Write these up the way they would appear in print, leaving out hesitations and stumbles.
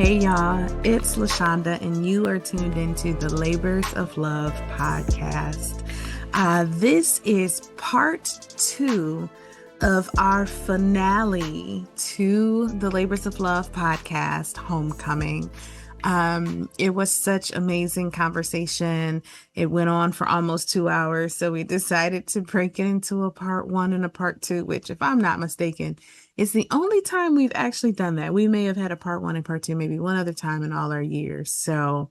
Hey y'all, it's LaShonda, and you are tuned into the Labors of Love podcast. This is part 2 of our finale to the Labors of Love podcast, Homecoming. It was such amazing conversation. It went on for almost 2 hours, so we decided to break it into a part 1 and a part 2, which, if I'm not mistaken, it's the only time we've actually done that. We may have had a part 1 and part 2, maybe one other time in all our years. So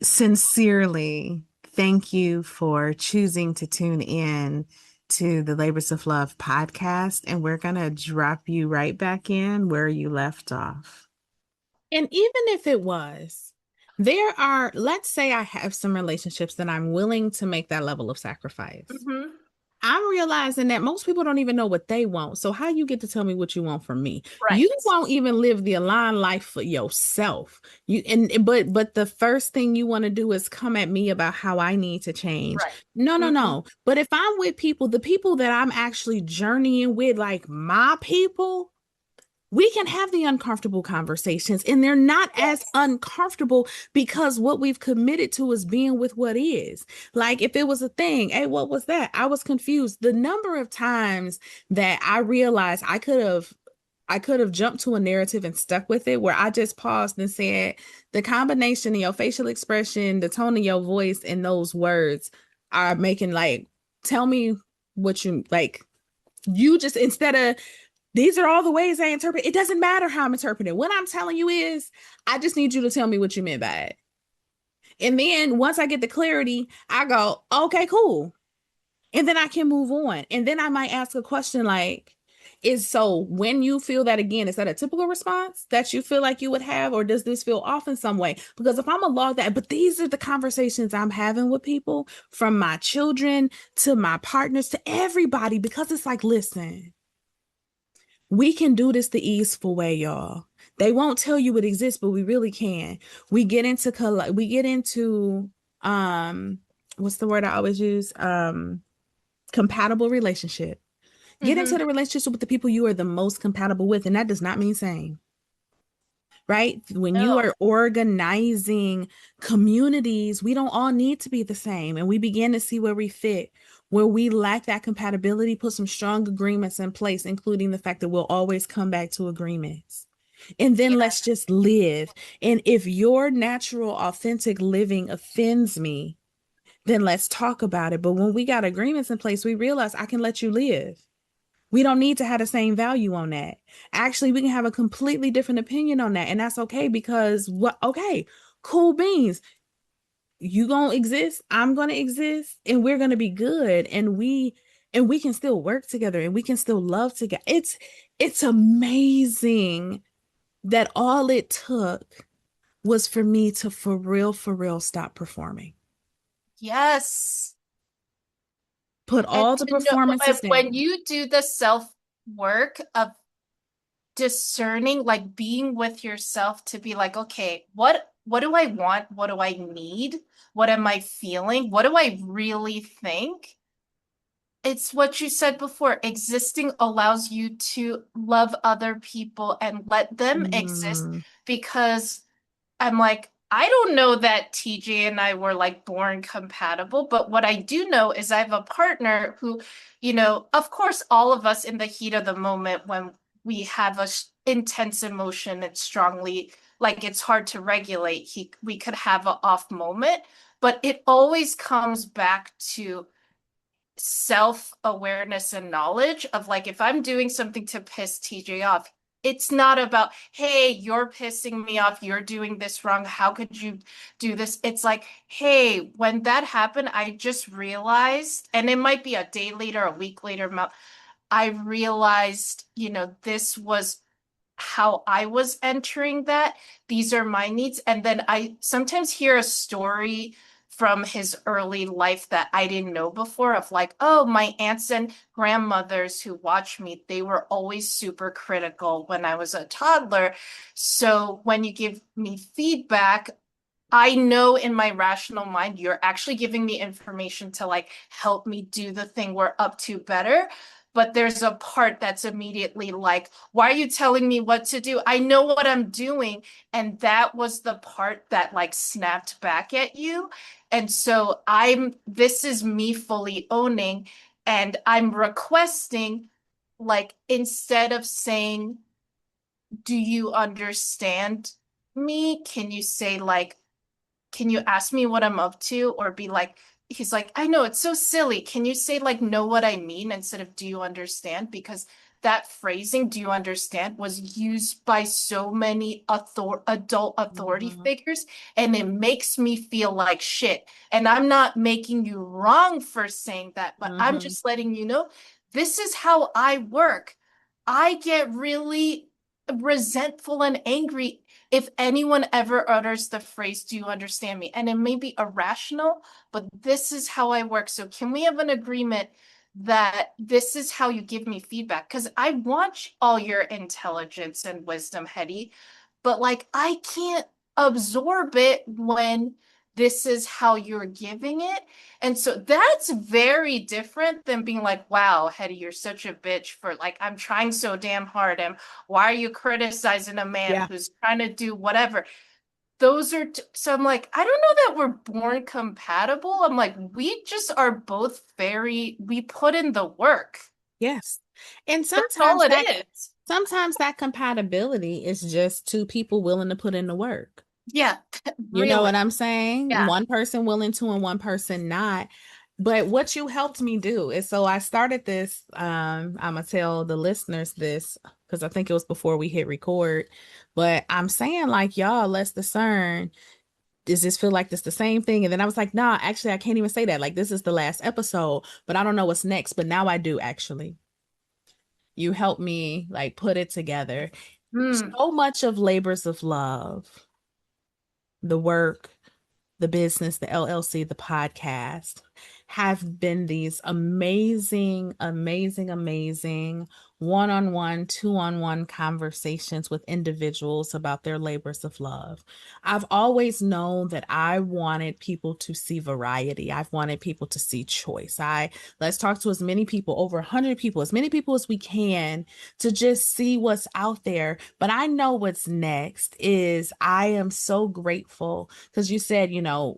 sincerely, thank you for choosing to tune in to the Labors of Love podcast. And we're going to drop you right back in where you left off. And even if it was, let's say I have some relationships that I'm willing to make that level of sacrifice. Mm-hmm. I'm realizing that most people don't even know what they want. So how you get to tell me what you want from me? Right. You won't even live the aligned life for yourself. But the first thing you want to do is come at me about how I need to change. Right. No. But if I'm with people, the people that I'm actually journeying with, like my people, we can have the uncomfortable conversations, and they're not as uncomfortable because what we've committed to is being with what is. Like if it was a thing, hey, what was that? I was confused. The number of times that I realized I could have jumped to a narrative and stuck with it, where I just paused and said, the combination of your facial expression, the tone of your voice, and those words are making, like, tell me what you like. You just, instead of, these are all the ways I interpret. It doesn't matter how I'm interpreting. What I'm telling you is, I just need you to tell me what you meant by it. And then once I get the clarity, I go, okay, cool. And then I can move on. And then I might ask a question like, when you feel that again, is that a typical response that you feel like you would have, or does this feel off in some way? Because if I'm a log that, but these are the conversations I'm having with people, from my children to my partners to everybody, because it's like, listen, we can do this the easeful way, y'all. They won't tell you it exists, but we really can. We get into what's the word I always use? Compatible relationship. Get into the relationship with the people you are the most compatible with, and that does not mean same. Right? When you are organizing communities, we don't all need to be the same, and we begin to see where we fit. Where we lack that compatibility, put some strong agreements in place, including the fact that we'll always come back to agreements. And then let's just live. And if your natural, authentic living offends me, then let's talk about it. But when we got agreements in place, we realize I can let you live. We don't need to have the same value on that. Actually, we can have a completely different opinion on that. And that's okay, because cool beans. You gonna exist, I'm gonna exist, and we're gonna be good, and we can still work together, and we can still love together. It's amazing that all it took was for me to for real stop performing. Yes. Put all the performances down. When you do the self work of discerning, like being with yourself, to be like, okay, what do I want? What do I need? What am I feeling? What do I really think? It's what you said before. Existing allows you to love other people and let them exist, because I'm like, I don't know that TJ and I were like born compatible, but what I do know is I have a partner who, of course, all of us in the heat of the moment, when we have a intense emotion, it's strongly, like, it's hard to regulate. We could have an off moment, but it always comes back to self-awareness and knowledge of, like, if I'm doing something to piss TJ off, it's not about, hey, you're pissing me off, you're doing this wrong, how could you do this? It's like, hey, when that happened, I just realized, and it might be a day later, a week later, I realized, this was how I was entering that. These are my needs. And then I sometimes hear a story from his early life that I didn't know before, of like, oh, my aunts and grandmothers who watched me, they were always super critical when I was a toddler. So when you give me feedback, I know in my rational mind, you're actually giving me information to, like, help me do the thing we're up to better. but there's a part that's immediately like, why are you telling me what to do? I know what I'm doing. And that was the part that like snapped back at you. And so this is me fully owning, and I'm requesting, like, instead of saying, do you understand me? Can you say, like, can you ask me what I'm up to? Or be like, he's like, I know it's so silly. Can you say, like, know what I mean instead of do you understand? Because that phrasing, do you understand, was used by so many adult authority Mhm. figures, and it makes me feel like shit. And I'm not making you wrong for saying that, but I'm Mhm. just letting you know this is how I work. I get really resentful and angry if anyone ever utters the phrase, do you understand me? And it may be irrational, but this is how I work. So can we have an agreement that this is how you give me feedback? Because I want all your intelligence and wisdom, Hetty, but like I can't absorb it when this is how you're giving it. And so that's very different than being like, wow, Hetty, you're such a bitch for, like, I'm trying so damn hard. And why are you criticizing a man Yeah. who's trying to do whatever? Those are, so I'm like, I don't know that we're born compatible. I'm like, we just are both we put in the work. Yes. And That's all it is. sometimes that compatibility is just two people willing to put in the work. Yeah, You know really. what I'm saying? Yeah. One person willing to and one person not. But what you helped me do is, so I started this, I'm gonna tell the listeners this because I think it was before we hit record, but I'm saying, like, y'all, let's discern, does this feel like this the same thing? And then I was like, nah, actually I can't even say that. Like, this is the last episode, but I don't know what's next. But now I do. Actually, you helped me like put it together. Hmm. So much of labors of love, the work, the business, the LLC, the podcast, have been these amazing, amazing, amazing one-on-one, two-on-one conversations with individuals about their labors of love. I've always known that I wanted people to see variety. I've wanted people to see choice. Let's talk to as many people, over 100 people, as many people as we can, to just see what's out there. But I know what's next is, I am so grateful because you said,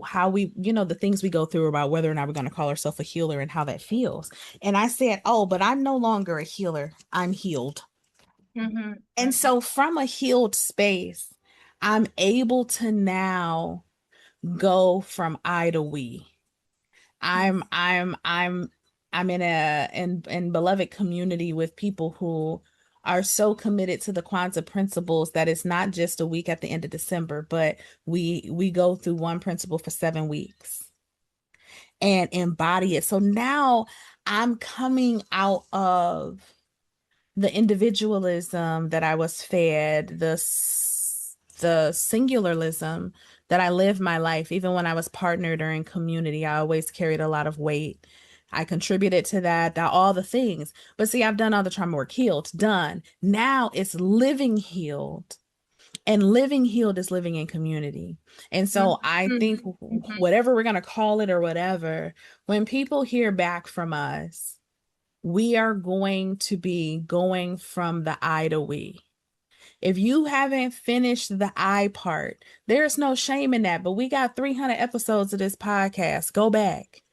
how we, the things we go through about whether or not we're going to call ourselves a healer and how that feels. And I said, oh, but I'm no longer a healer. I'm healed. Mm-hmm. And so from a healed space, I'm able to now go from I to we. I'm I'm I'm I'm in in beloved community with people who are so committed to the Kwanzaa principles that it's not just a week at the end of December, but we go through one principle for 7 weeks and embody it. So now I'm coming out of the individualism that I was fed, the singularism that I lived my life. Even when I was partnered or in community, I always carried a lot of weight. I contributed to that, all the things. But see, I've done all the trauma work, healed, done. Now it's living healed. And living healed is living in community. And so I think Mm-hmm. whatever we're going to call it or whatever, when people hear back from us, we are going to be going from the I to we. If you haven't finished the I part, there's no shame in that. But we got 300 episodes of this podcast. Go back.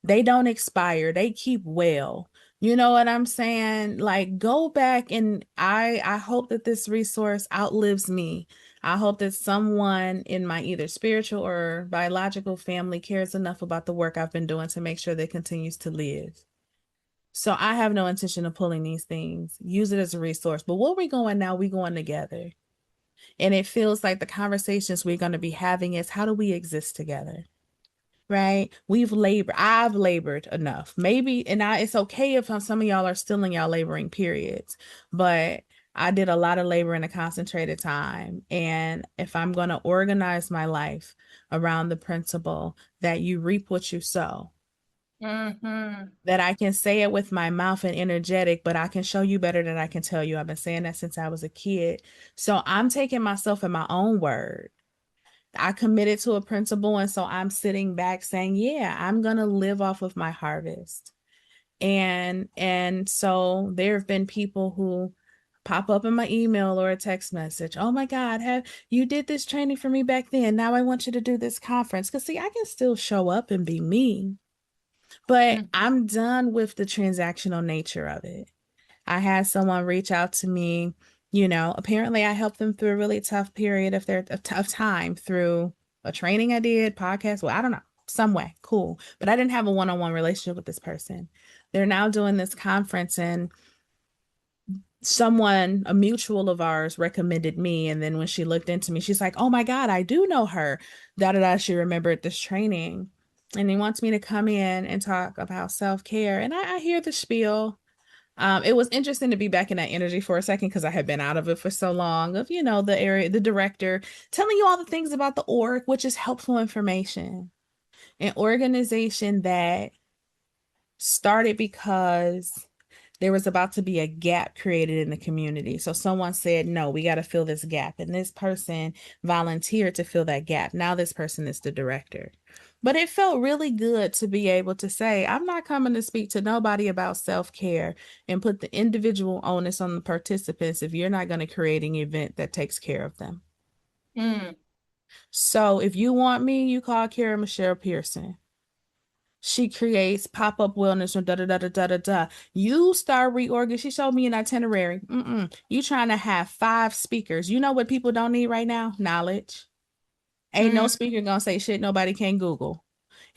They don't expire. They keep well. You know what I'm saying? Like, go back, and I hope that this resource outlives me. I hope that someone in my either spiritual or biological family cares enough about the work I've been doing to make sure that it continues to live. So I have no intention of pulling these things. Use it as a resource. But where we going now, we going together. And it feels like the conversations we're going to be having is, how do we exist together? Right? I've labored enough. Maybe, and it's okay if some of y'all are still in y'all laboring periods, but I did a lot of labor in a concentrated time. And if I'm going to organize my life around the principle that you reap what you sow, Mm-hmm. that I can say it with my mouth and energetic, but I can show you better than I can tell you. I've been saying that since I was a kid. So I'm taking myself at my own word. I committed to a principle. And so I'm sitting back saying, yeah, I'm going to live off of my harvest. And so there have been people who pop up in my email or a text message. Oh my God, have you did this training for me back then. Now I want you to do this conference. Because see, I can still show up and be me, but Mm. I'm done with the transactional nature of it. I had someone reach out to me, apparently I helped them through a really tough period of time through a training I did, podcast. Well, I don't know, some way, cool. But I didn't have a one-on-one relationship with this person. They're now doing this conference, and someone, a mutual of ours, recommended me. And then when she looked into me, she's like, oh my God, I do know her. Da da da. She remembered this training. And he wants me to come in and talk about self-care. And I hear the spiel. It was interesting to be back in that energy for a second because I had been out of it for so long of, the director telling you all the things about the org, which is helpful information. An organization that started because there was about to be a gap created in the community. So someone said, no, we got to fill this gap. And this person volunteered to fill that gap. Now this person is the director. But it felt really good to be able to say, I'm not coming to speak to nobody about self-care and put the individual onus on the participants if you're not going to create an event that takes care of them. Mm. So if you want me, you call Kara Michelle Pearson. She creates pop-up wellness or da da da da da da da. You start reorganizing. She showed me an itinerary. You trying to have 5 speakers. You know what people don't need right now? Knowledge. Ain't no Mm. speaker gonna say shit nobody can Google.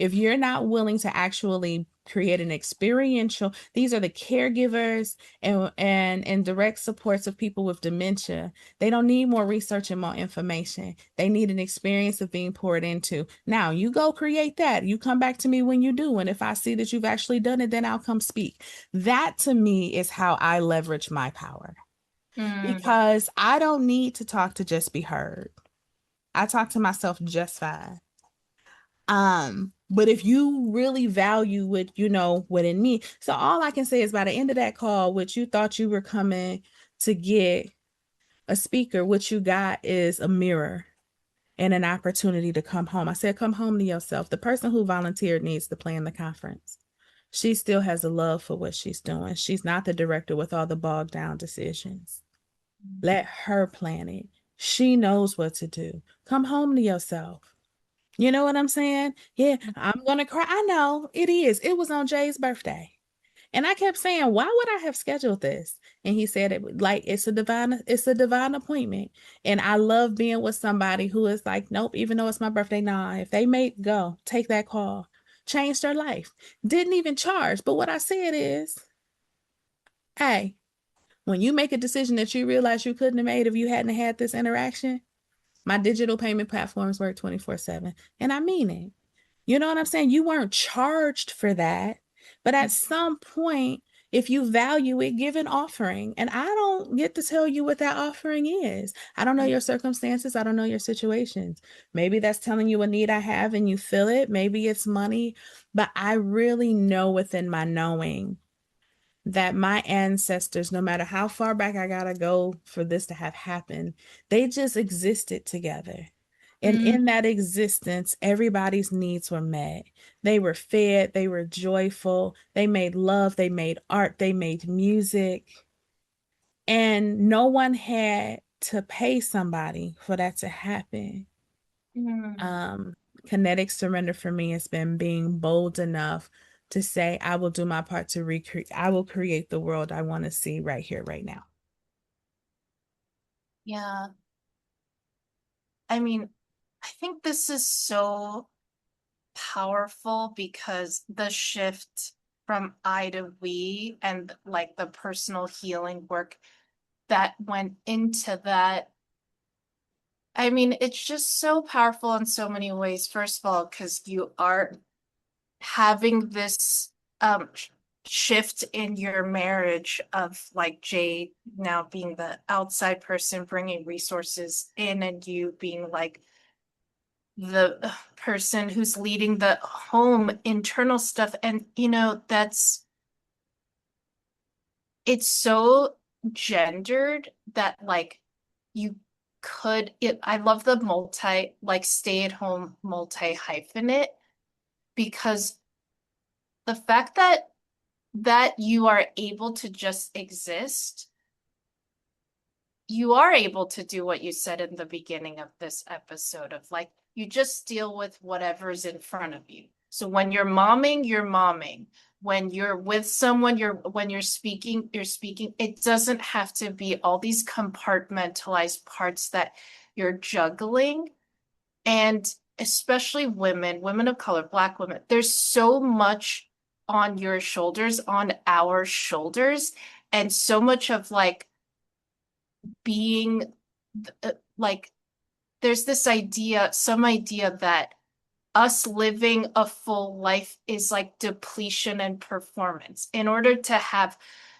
If you're not willing to actually create an experiential, these are the caregivers and direct supports of people with dementia. They don't need more research and more information. They need an experience of being poured into. Now you go create that. You come back to me when you do. And if I see that you've actually done it, then I'll come speak. That to me is how I leverage my power. Mm. Because I don't need to talk to just be heard. I talk to myself just fine. But if you really value what you know within me, so all I can say is by the end of that call, which you thought you were coming to get a speaker, what you got is a mirror and an opportunity to come home. I said, come home to yourself. The person who volunteered needs to plan the conference. She still has a love for what she's doing. She's not the director with all the bogged down decisions. Let her plan it. She knows what to do. Come home to yourself. You know what I'm saying? Yeah, I'm gonna cry. I know it is. It was on Jay's birthday. And I kept saying, why would I have scheduled this? And he said it like it's a divine appointment. And I love being with somebody who is like, nope, even though it's my birthday, nah, if they make go, take that call. Changed their life. Didn't even charge. But what I said is, hey, when you make a decision that you realize you couldn't have made if you hadn't had this interaction, my digital payment platforms work 24/7. And I mean it. You know what I'm saying? You weren't charged for that. But at some point, if you value it, give an offering. And I don't get to tell you what that offering is. I don't know your circumstances. I don't know your situations. Maybe that's telling you a need I have and you feel it. Maybe it's money. But I really know within my knowing that my ancestors, no matter how far back I gotta go for this to have happened, they just existed together. And Mm. in that existence, everybody's needs were met. They were fed, they were joyful, they made love, they made art, they made music. And no one had to pay somebody for that to happen. Mm. Um, Kinetic surrender for me has been being bold enough to say, I will do my part to recreate, I will create the world I want to see right here, right now. Yeah. I mean, I think this is so powerful because the shift from I to we and like the personal healing work that went into that. I mean, it's just so powerful in so many ways. First of all, because you are having this shift in your marriage of like Jay now being the outside person bringing resources in and you being like the person who's leading the home internal stuff. And it's so gendered that like you I love the multi like stay at home multi hyphenate because the fact that that you are able to just exist, you are able to do what you said in the beginning of this episode of like, you just deal with whatever's in front of you. So when you're momming, you're momming. When you're with someone, when you're speaking, you're speaking. It doesn't have to be all these compartmentalized parts that you're juggling. And especially women of color, Black women, there's so much on your shoulders, on our shoulders, and so much of like being like there's this idea, some idea that us living a full life is like depletion and performance. In order to have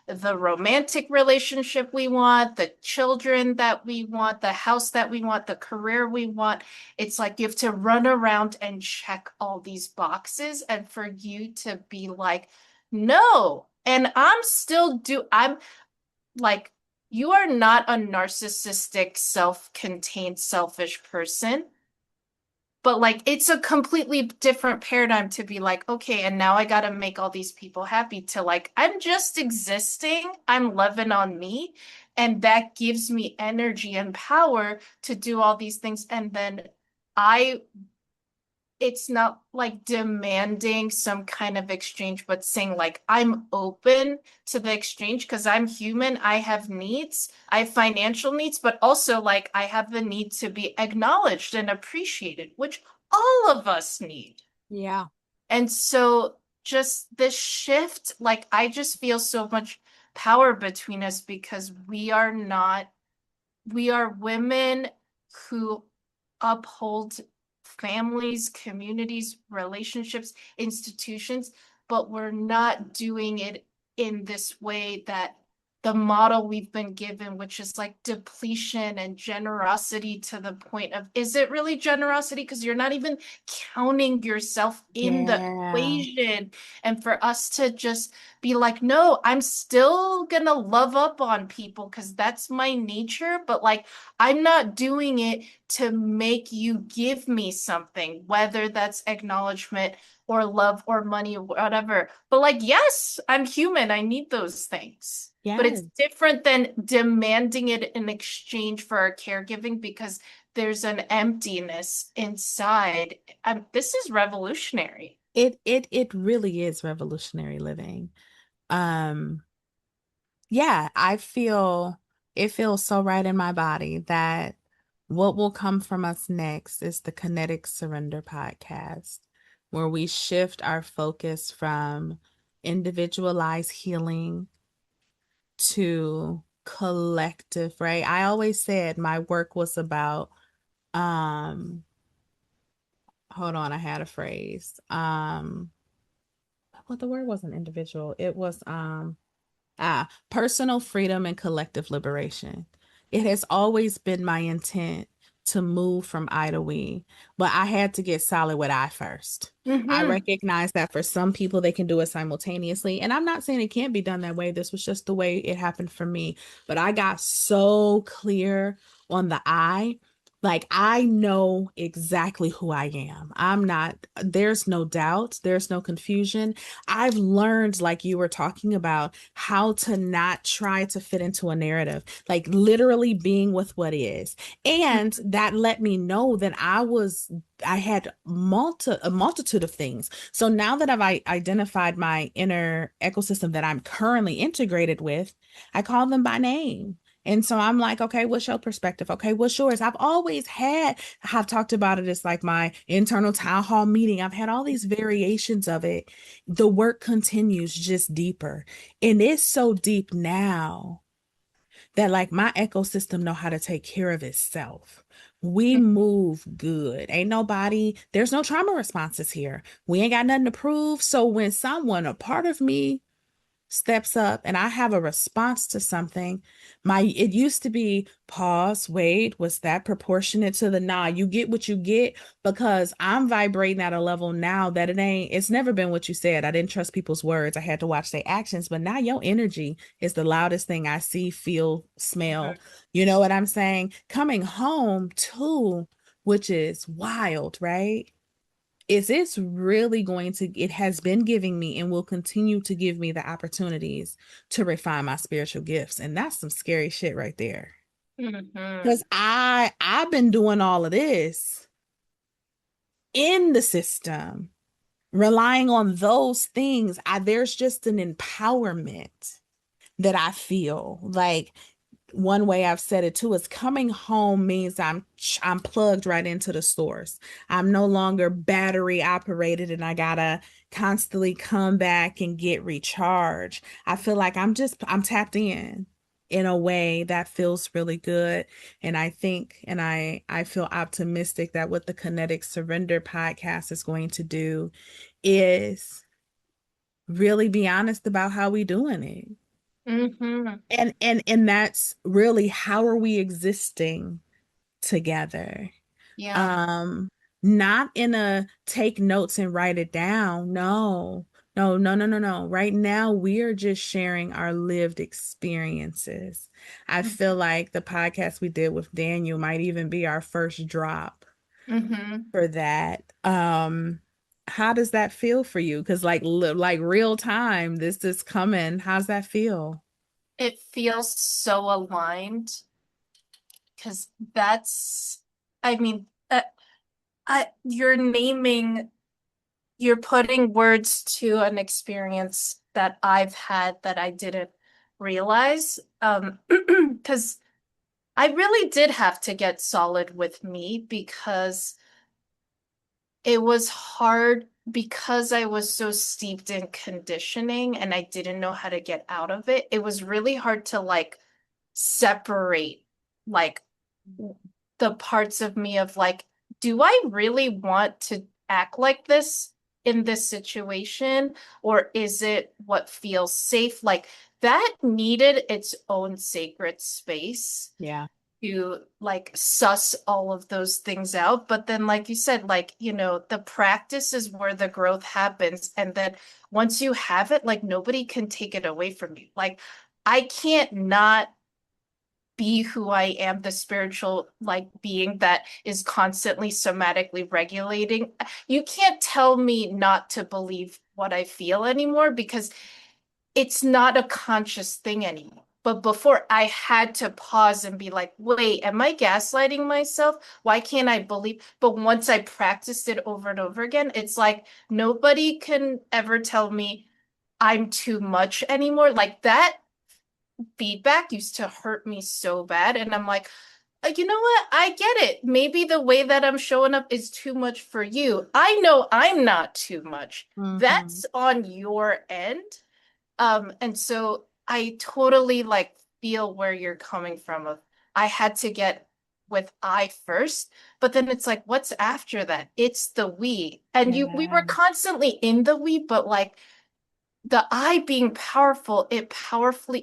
the romantic relationship we want, the children that we want, the house that we want, the career we want, it's like you have to run around and check all these boxes. And for you to be like, no, and I'm like, you are not a narcissistic, self-contained, selfish person. But like, it's a completely different paradigm to be like, okay, and now I got to make all these people happy to like, I'm just existing, I'm loving on me. And that gives me energy and power to do all these things. And then I it's not like demanding some kind of exchange, but saying like, I'm open to the exchange because I'm human. I have needs. I have financial needs, but also like I have the need to be acknowledged and appreciated, which all of us need. Yeah. And so just this shift, like I just feel so much power between us because we are women who uphold families, communities, relationships, institutions, but we're not doing it in this way that the model we've been given, which is like depletion and generosity to the point of, is it really generosity? Because you're not even counting yourself in the Yeah. equation. And for us to just be like, no, I'm still gonna love up on people because that's my nature, but like, I'm not doing it to make you give me something, whether that's acknowledgement or love or money or whatever. But like, yes, I'm human. I need those things. But it's Yes. different than demanding it in exchange for our caregiving because there's an emptiness inside. This is revolutionary. It really is revolutionary living. Um, yeah, I feel it feels so right in my body that what will come from us next is the Kinetic Surrender podcast, where we shift our focus from individualized healing to collective, right? I always said my work was about, um, hold on, I had a phrase. What the word wasn't individual, it was personal freedom and collective liberation. It has always been my intent to move from I to we, but I had to get solid with I first. I Mm-hmm. recognize that for some people, they can do it simultaneously. And I'm not saying it can't be done that way. This was just the way it happened for me. But I got so clear on the I. Like, I know exactly who I am. I'm not, there's no doubt, there's no confusion. I've learned, like you were talking about, how to not try to fit into a narrative, like literally being with what is. And that let me know that I had a multitude of things. So now that I've identified my inner ecosystem that I'm currently integrated with, I call them by name. And so I'm like, okay, what's your perspective? Okay, what's yours? I've talked about it as like my internal town hall meeting. I've had all these variations of it. The work continues just deeper. And it's so deep now that like my ecosystem know how to take care of itself. We move good. There's no trauma responses here. We ain't got nothing to prove. So when a part of me steps up and I have a response to something, it used to be pause, wait, was that proportionate to the nah? You get what you get, because I'm vibrating at a level now that it's never been what you said. I didn't trust people's words. I had to watch their actions, but now your energy is the loudest thing I see, feel, smell. You know what I'm saying? Coming home too, which is wild, right? is it's really going to, it has been giving me and will continue to give me the opportunities to refine my spiritual gifts. And that's some scary shit right there. Mm-hmm. Because I've been doing all of this in the system, relying on those things. There's just an empowerment that I feel like, one way I've said it too is coming home means I'm plugged right into the source. I'm no longer battery operated and I gotta constantly come back and get recharged. I feel like I'm tapped in a way that feels really good. And I think and I feel optimistic that what the Kinetic Surrender podcast is going to do is really be honest about how we doing it. Mm-hmm. And that's really, how are we existing together? Yeah. um Not in a take notes and write it down. No, no, no, no, no, no. Right now we are just sharing our lived experiences. I feel like the podcast we did with Daniel might even be our first drop Mm-hmm. for that. How does that feel for you? Because like real time, this is coming. How's that feel? It feels so aligned because that's, I mean, you're naming, you're putting words to an experience that I've had that I didn't realize. Because I really did have to get solid with me because it was hard because I was so steeped in conditioning and I didn't know how to get out of it. It was really hard to like separate like the parts of me of like, do I really want to act like this in this situation? Or is it what feels safe? Like that needed its own sacred space Yeah. to like suss all of those things out. But then, like you said, like, the practice is where the growth happens. And then once you have it, like nobody can take it away from you. Like I can't not be who I am, the spiritual like being that is constantly somatically regulating. You can't tell me not to believe what I feel anymore because it's not a conscious thing anymore. But before I had to pause and be like, wait, am I gaslighting myself? Why can't I believe? But once I practiced it over and over again, it's like nobody can ever tell me I'm too much anymore. Like that feedback used to hurt me so bad. And I'm like, you know what? I get it. Maybe the way that I'm showing up is too much for you. I know I'm not too much. Mm-hmm. That's on your end. And so I totally like feel where you're coming from of I had to get with I first, but then it's like, what's after that? It's the we. And we Yeah. were constantly in the we, but like the I being powerful, it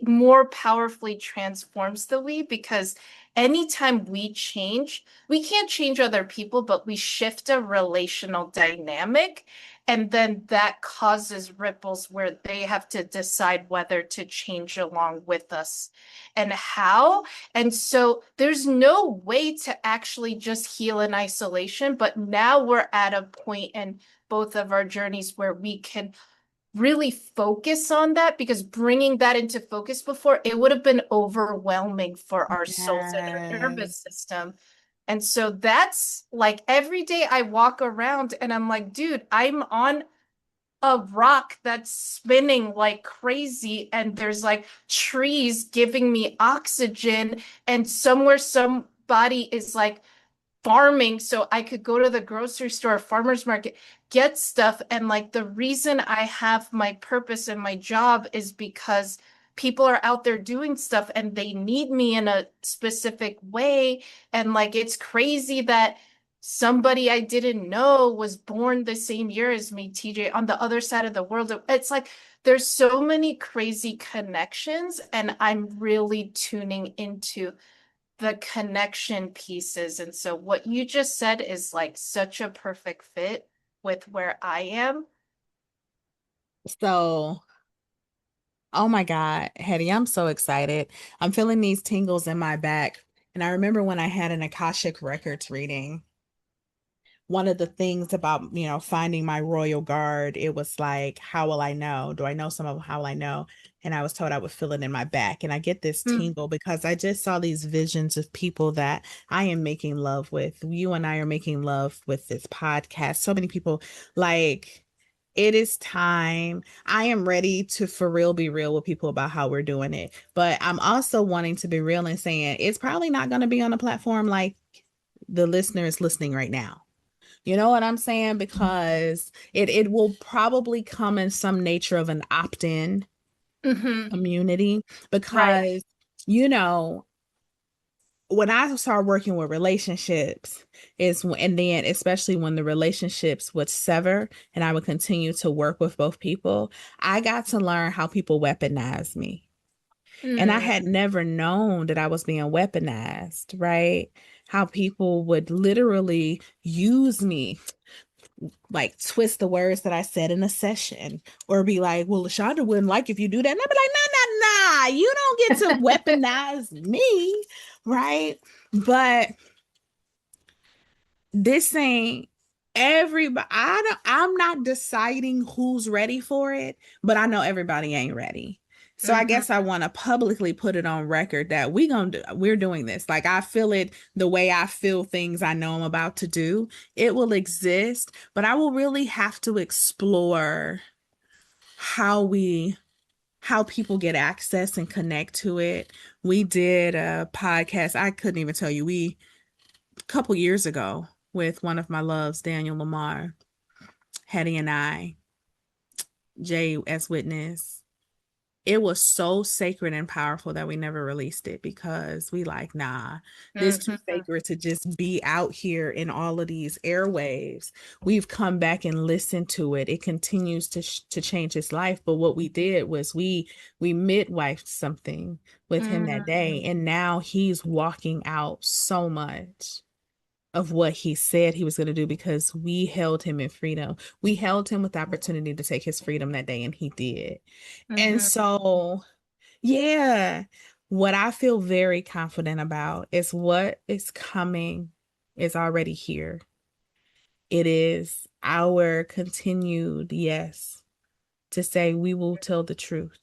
more powerfully transforms the we because anytime we change, we can't change other people, but we shift a relational dynamic. And then that causes ripples where they have to decide whether to change along with us and how. And so there's no way to actually just heal in isolation. But now we're at a point in both of our journeys where we can really focus on that because bringing that into focus before it would have been overwhelming for our souls and our nervous Yes. system. And so that's like every day I walk around and I'm like, dude, I'm on a rock that's spinning like crazy and there's like trees giving me oxygen and somewhere somebody is like farming so I could go to the grocery store, farmer's market, get stuff. And like the reason I have my purpose and my job is because people are out there doing stuff and they need me in a specific way. And like it's crazy that somebody I didn't know was born the same year as me, TJ, on the other side of the world. It's like there's so many crazy connections, and I'm really tuning into the connection pieces. And so what you just said is like such a perfect fit with where I am. So, oh my God, Hetty, I'm so excited. I'm feeling these tingles in my back. And I remember when I had an Akashic Records reading one of the things about, finding my royal guard, it was like, how will I know? Do I know some of how will I know? And I was told I would feel it in my back. And I get this Mm. tingle because I just saw these visions of people that I am making love with. You and I are making love with this podcast. So many people, like, it is time. I am ready to for real be real with people about how we're doing it. But I'm also wanting to be real and saying it's probably not going to be on a platform like the listener is listening right now. You know what I'm saying? Because it will probably come in some nature of an opt-in Mm-hmm. community Right. because, you know, when I started working with relationships and then especially when the relationships would sever and I would continue to work with both people, I got to learn how people weaponize me. And I Mm. had never known that I was being weaponized, right? How people would literally use me, like twist the words that I said in a session, or be like, well, Shanda wouldn't like if you do that. And I'd be like, nah, you don't get to weaponize me, right? But this ain't everybody. I'm not deciding who's ready for it, but I know everybody ain't ready. So I Mm-hmm. guess I want to publicly put it on record that we're doing this. Like I feel it the way I feel things I know I'm about to do. It will exist, but I will really have to explore how we how people get access and connect to it. We did a podcast. I couldn't even tell you. We a couple years ago with one of my loves, Daniel Lamar, Heddy and I, Jay as witness. It was so sacred and powerful that we never released it because we like, nah, this too Mm-hmm. sacred to just be out here in all of these airwaves. We've come back and listened to it. It continues to change his life. But what we did was we midwifed something with him that day, Mm-hmm. and now he's walking out so much of what he said he was going to do because we held him in freedom. We held him with the opportunity to take his freedom that day, and he did. And Mm-hmm. so, yeah, what I feel very confident about is what is coming is already here. It is our continued yes to say we will tell the truth.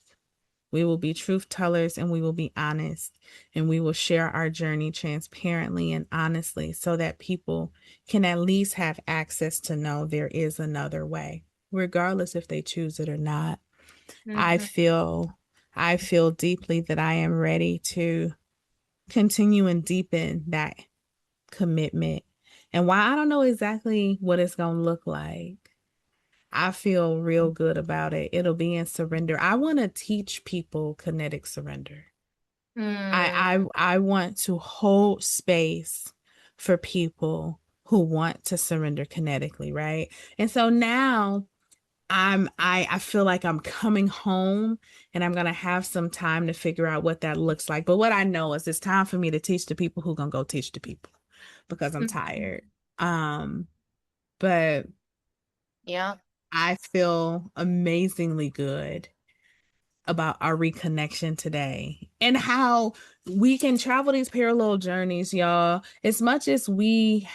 We will be truth tellers and we will be honest and we will share our journey transparently and honestly so that people can at least have access to know there is another way, regardless if they choose it or not. I Mm-hmm. feel I feel deeply that I am ready to continue and deepen that commitment. And while I don't know exactly what it's going to look like, I feel real good about it. It'll be in surrender. I want to teach people kinetic surrender. Mm. I want to hold space for people who want to surrender kinetically, right? And so now I feel like I'm coming home and I'm gonna have some time to figure out what that looks like. But what I know is it's time for me to teach the people who gonna go teach the people because I'm Mhm. tired. But Yeah. I feel amazingly good about our reconnection today and how we can travel these parallel journeys, y'all. As much as we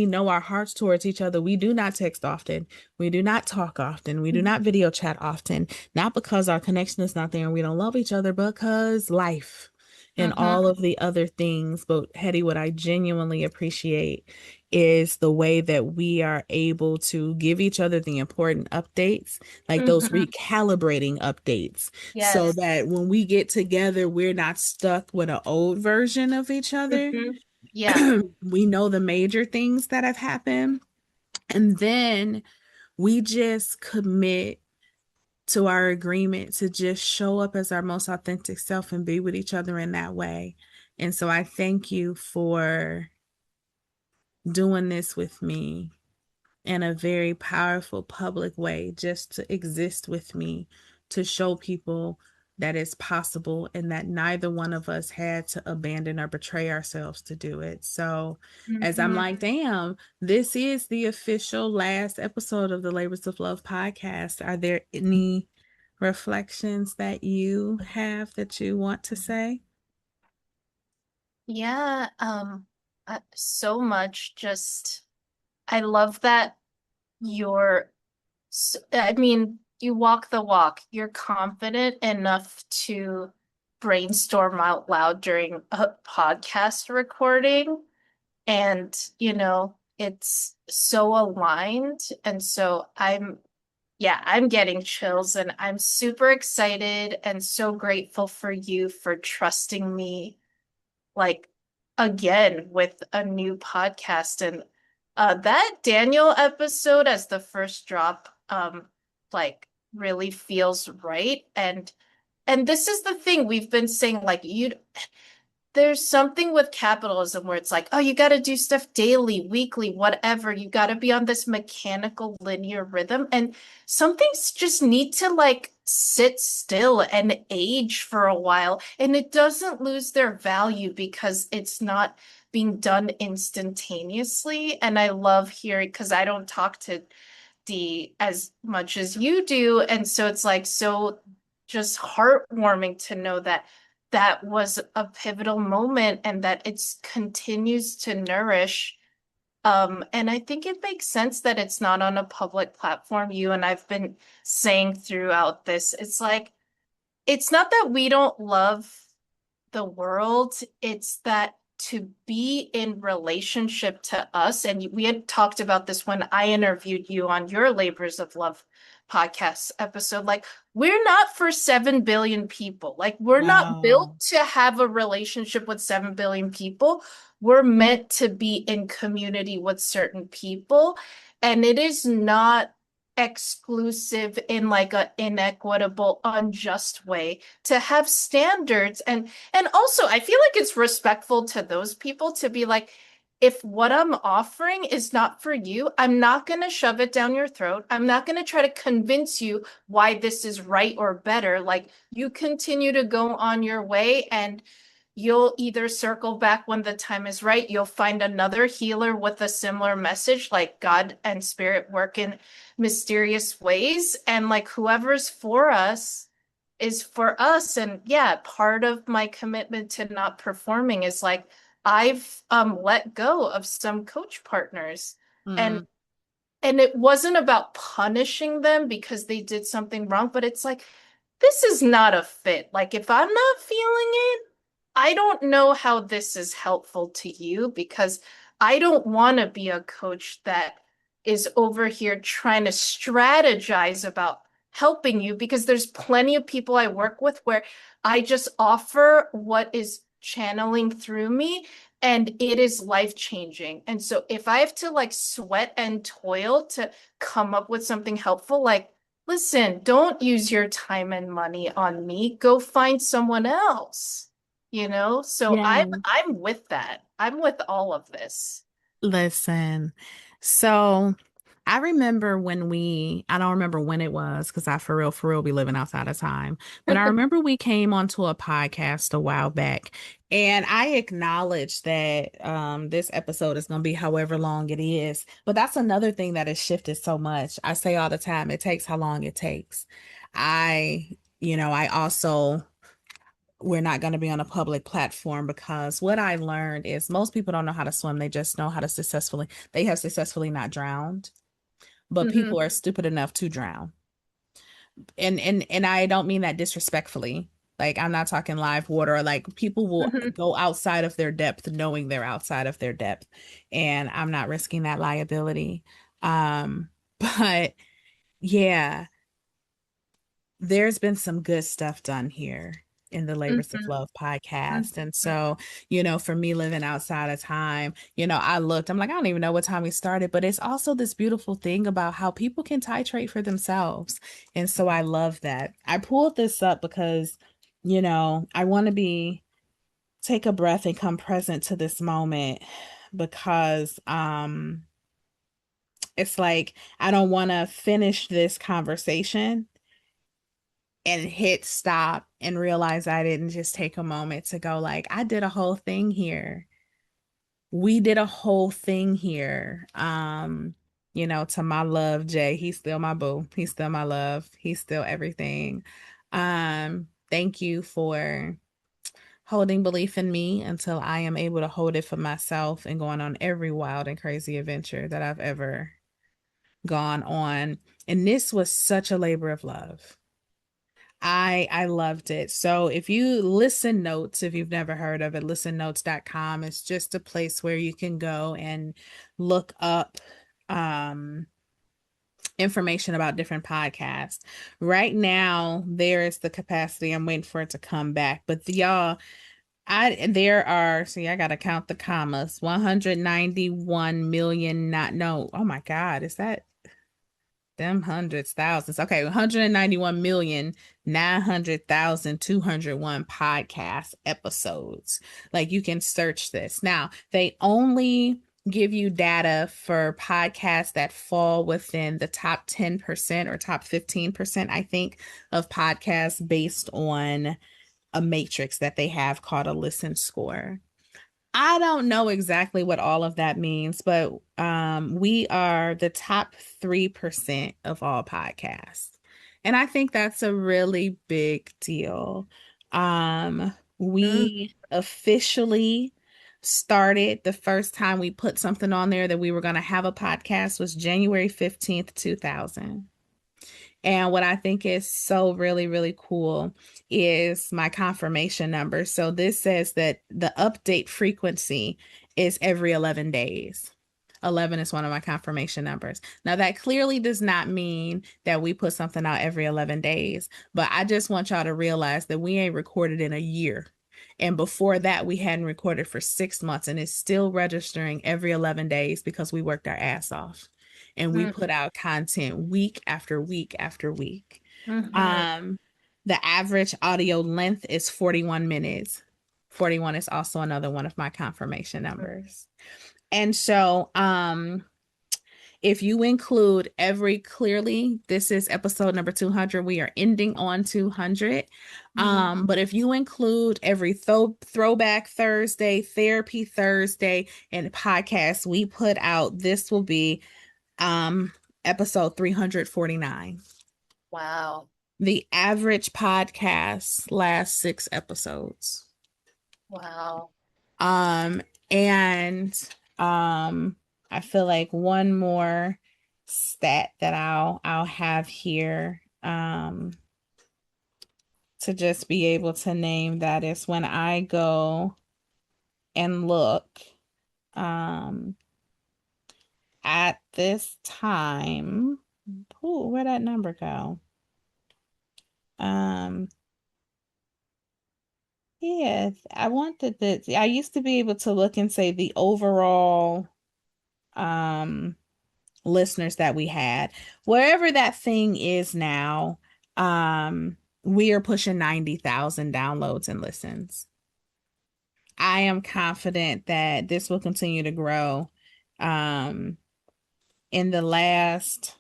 know our hearts towards each other, we do not text often. We do not talk often. We do not video chat often. Not because our connection is not there and we don't love each other, but because life and Mm-hmm. all of the other things. But Hetty, what I genuinely appreciate is the way that we are able to give each other the important updates, like those Mm-hmm. recalibrating updates, so Yes. that when we get together, we're not stuck with an old version of each other. Mm-hmm. Yeah. We know the major things that have happened. And then we just commit to our agreement to just show up as our most authentic self and be with each other in that way. And so I thank you for doing this with me in a very powerful public way, just to exist with me, to show people that it's possible and that neither one of us had to abandon or betray ourselves to do it. So, as I'm Mm-hmm. like, damn, this is the official last episode of the Labors of Love podcast. Are there any reflections that you have that you want to say? Yeah. So much just I love that you're, I mean, you walk the walk. You're confident enough to brainstorm out loud during a podcast recording. And, it's so aligned. And so yeah, I'm getting chills and I'm super excited and so grateful for you for trusting me, like, again with a new podcast. And that Daniel episode as the first drop, like really feels right. And this is the thing we've been saying, like, there's something with capitalism where it's like, oh, you got to do stuff daily, weekly, whatever. You got to be on this mechanical linear rhythm. And some things just need to like sit still and age for a while. And it doesn't lose their value because it's not being done instantaneously. And I love hearing, because I don't talk to D as much as you do. And so it's like so just heartwarming to know that that was a pivotal moment and that it's continues to nourish. And I think it makes sense that it's not on a public platform. You and I've been saying throughout this, it's like, it's not that we don't love the world, it's that to be in relationship to us, and we had talked about this when I interviewed you on your Labors of Love podcast episode, like we're not for 7 billion people. Like we're not built No. to have a relationship with 7 billion people. We're meant to be in community with certain people, and it is not exclusive in like a inequitable, unjust way to have standards. And also, I feel like it's respectful to those people to be like, if what I'm offering is not for you, I'm not going to shove it down your throat. I'm not going to try to convince you why this is right or better. Like, you continue to go on your way, and you'll either circle back when the time is right. You'll find another healer with a similar message, like God and spirit work in mysterious ways. And like, whoever's for us is for us. And yeah, part of my commitment to not performing is like I've let go of some coach partners. And Mm. and it wasn't about punishing them because they did something wrong, but it's like this is not a fit. Like if I'm not feeling it, I don't know how this is helpful to you, because I don't want to be a coach that is over here trying to strategize about helping you, because there's plenty of people I work with where I just offer what is channeling through me and it is life changing. And so if I have to like sweat and toil to come up with something helpful, like, listen, don't use your time and money on me. Go find someone else. So I'm Yeah. I'm with that. I'm with all of this. Listen, so I remember I don't remember when it was because I for real be living outside of time. But I remember we came onto a podcast a while back, and I acknowledged that this episode is going to be however long it is. But that's another thing that has shifted so much. I say all the time, it takes how long it takes. I also we're not going to be on a public platform because what I learned is most people don't know how to swim. They just know how to they have successfully not drowned, but Hmm. people are stupid enough to drown. And I don't mean that disrespectfully. Like I'm not talking live water. Like people will Hmm. go outside of their depth knowing they're outside of their depth. And I'm not risking that liability. But yeah, there's been some good stuff done here in the Labors of Hmm. Love podcast. And Hmm. so, for me living outside of time, I'm like, I don't even know what time we started, but it's also this beautiful thing about how people can titrate for themselves. And so I love that. I pulled this up because, I want to take a breath and come present to this moment because, it's like I don't want to finish this conversation and hit stop and realize I didn't just take a moment to go like I did a whole thing here. We did a whole thing here. To my love, Jay, he's still my boo. He's still my love. He's still everything. Thank you for holding belief in me until I am able to hold it for myself and going on every wild and crazy adventure that I've ever gone on. And this was such a labor of love. I loved it. So if you listen notes, if you've never heard of it, listennotes.com is just a place where you can go and look up information about different podcasts. Right now, there is the capacity. I'm waiting for it to come back. But y'all, there are, see, I gotta count the commas. 191 million not no. Oh my God, is that them hundreds, thousands? Okay, 191,900,201 podcast episodes. Like you can search this. Now, they only give you data for podcasts that fall within the top 10% or top 15%, I think, of podcasts based on a matrix that they have called a listen score. I don't know exactly what all of that means, but we are the top 3% of all podcasts. And I think that's a really big deal. We officially started the first time we put something on there that we were going to have a podcast was January 15th, 2000. And what I think is so really, really cool is my confirmation number. So this says that the update frequency is every 11 days. 11 is one of my confirmation numbers. Now, that clearly does not mean that we put something out every 11 days, but I just want y'all to realize that we ain't recorded in a year. And before that, we hadn't recorded for 6 months, and it's still registering every 11 days because we worked our ass off and we put out content week after week after week. The average audio length is 41 minutes. 41 is also another one of my confirmation numbers. And so if you include clearly, this is episode number 200. We are ending on 200. But if you include every throwback Thursday, therapy Thursday, and podcast we put out, this will be episode 349. Wow. The average podcast lasts 6 episodes. Wow. And I feel like one more stat that I'll have here to just be able to name that is when I go and look at this time. Ooh, where'd that number go? Yeah, I wanted that. I used to be able to look and say the overall listeners that we had. Wherever that thing is now, we are pushing 90,000 downloads and listens. I am confident that this will continue to grow. In the last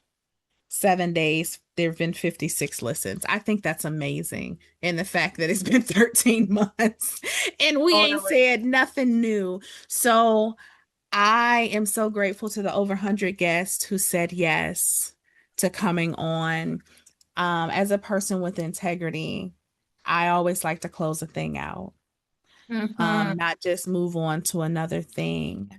7 days, there have been 56 listens. I think that's amazing. And the fact that it's been 13 months and we ain't said nothing new. So I am so grateful to the over 100 guests who said yes to coming on. As a person with integrity, I always like to close a thing out. Not just move on to another thing.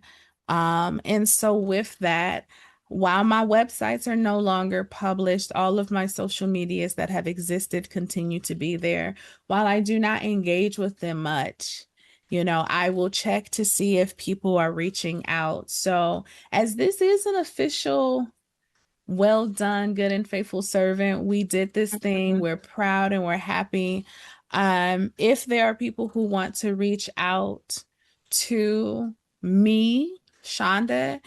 And so with that, while my websites are no longer published, all of my social medias that have existed continue to be there. While I do not engage with them much, I will check to see if people are reaching out. So as this is an official well done, good and faithful servant, we did this thing. We're proud and we're happy. If there are people who want to reach out to me, Shanda,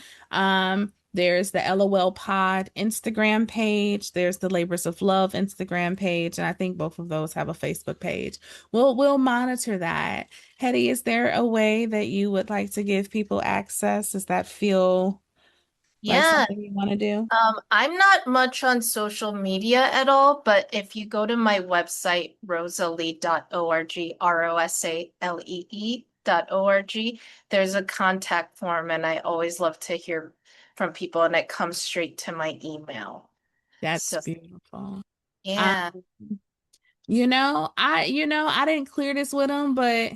there's the LOL Pod Instagram page. There's the Labors of Love Instagram page. And I think both of those have a Facebook page. We'll monitor that. Heddy, is there a way that you would like to give people access? Does that feel like something you want to do? I'm not much on social media at all, but if you go to my website, rosalie.org, rosalee.org, there's a contact form, and I always love to hear from people, and it comes straight to my email. That's beautiful. Yeah. I didn't clear this with them, but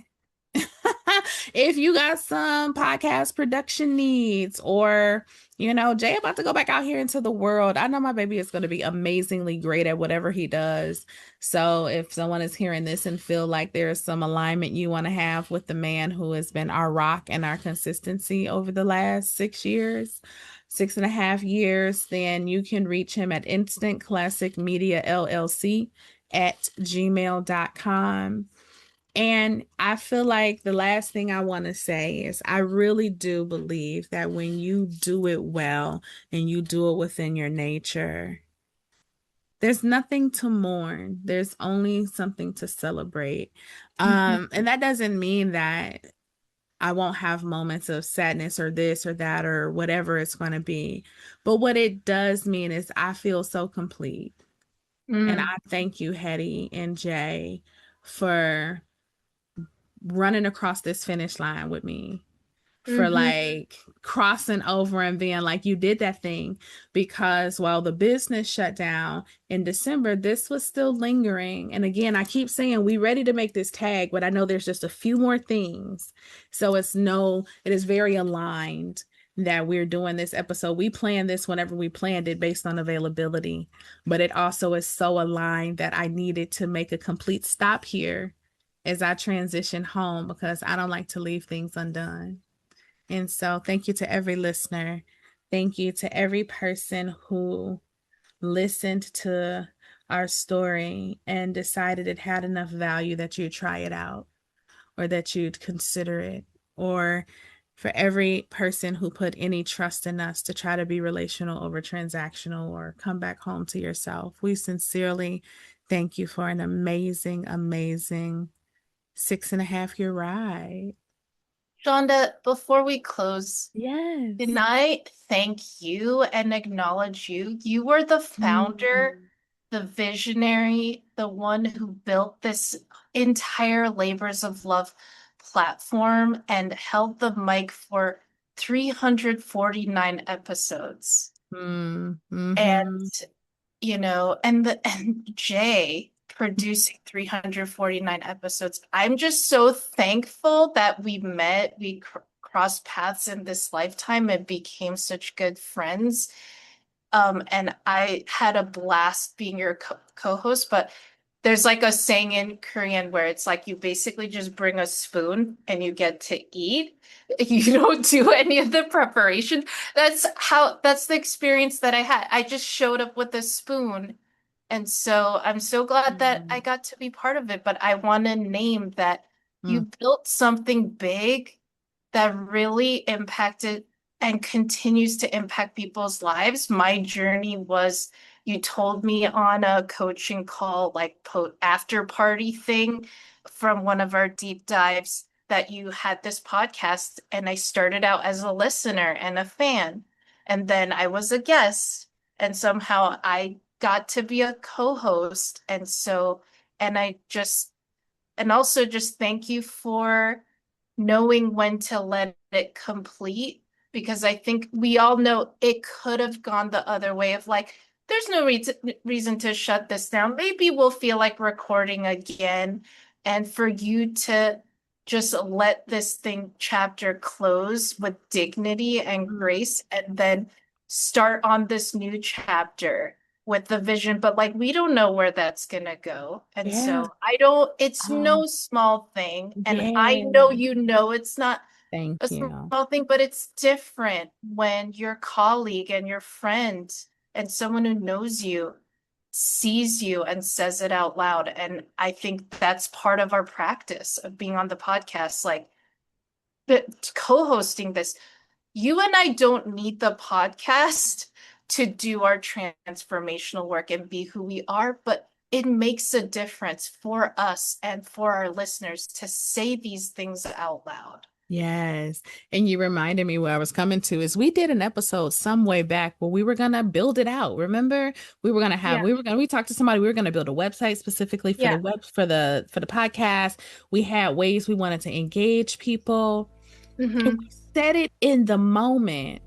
If you got some podcast production needs, or Jay about to go back out here into the world. I know my baby is going to be amazingly great at whatever he does. So if someone is hearing this and feel like there's some alignment you want to have with the man who has been our rock and our consistency over the last 6.5 years, then you can reach him at Instant Classic Media LLC at gmail.com. And I feel like the last thing I want to say is I really do believe that when you do it well and you do it within your nature, there's nothing to mourn. There's only something to celebrate. And that doesn't mean that I won't have moments of sadness or this or that or whatever it's going to be. But what it does mean is I feel so complete. And I thank you, Heddy and Jay, for running across this finish line with me, for like crossing over and being like, you did that thing. Because while the business shut down in December, this was still lingering. And again, I keep saying we ready to make this tag, but I know there's just a few more things. So it is very aligned that we're doing this episode. We planned this whenever we planned it based on availability, but it also is so aligned that I needed to make a complete stop here as I transition home, because I don't like to leave things undone. And so thank you to every listener. Thank you to every person who listened to our story and decided it had enough value that you'd try it out, or that you'd consider it, or for every person who put any trust in us to try to be relational over transactional or come back home to yourself. We sincerely thank you for an amazing, amazing 6.5-year ride. Shanda, before we close, Yes. can I thank you and acknowledge you? You were the founder, the visionary, the one who built this entire Labors of Love platform and held the mic for 349 episodes. And and Jay producing 349 episodes. I'm just so thankful that we met, we crossed paths in this lifetime and became such good friends. And I had a blast being your co-host, but there's like a saying in Korean where it's like you basically just bring a spoon and you get to eat. You don't do any of the preparation. That's the experience that I had. I just showed up with a spoon. And so I'm so glad that I got to be part of it. But I want to name that you built something big that really impacted and continues to impact people's lives. My journey was, you told me on a coaching call, like after party thing from one of our deep dives, that you had this podcast, and I started out as a listener and a fan, and then I was a guest, and somehow I got to be a co-host. And also just thank you for knowing when to let it complete, because I think we all know it could have gone the other way of like, there's no reason to shut this down. Maybe we'll feel like recording again. And for you to just let this chapter close with dignity and grace, and then start on this new chapter with the vision, but like, we don't know where that's gonna go. And so it's no small thing. And I know, it's not a small thing, but it's different when your colleague and your friend and someone who knows you sees you and says it out loud. And I think that's part of our practice of being on the podcast, like co-hosting this. You and I don't need the podcast to do our transformational work and be who we are, but it makes a difference for us and for our listeners to say these things out loud. Yes. And you reminded me where I was coming to is we did an episode some way back where we were going to build it out. Remember, we talked to somebody, we were going to build a website specifically for the podcast. We had ways we wanted to engage people. And we said it in the moment.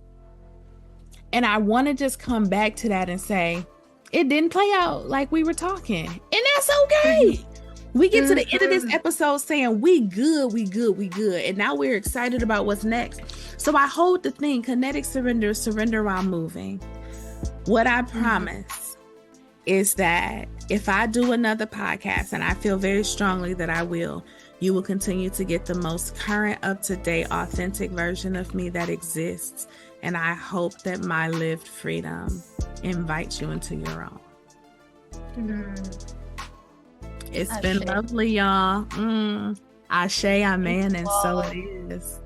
And I want to just come back to that and say, it didn't play out like we were talking. And that's okay. We get to the end of this episode saying we good. And now we're excited about what's next. So I hold the thing, kinetic surrender while moving. What I promise is that if I do another podcast, and I feel very strongly that I will, you will continue to get the most current, up-to-date, authentic version of me that exists. And I hope that my lived freedom invites you into your own. It's been lovely, y'all. Ashe, amen, and so it is.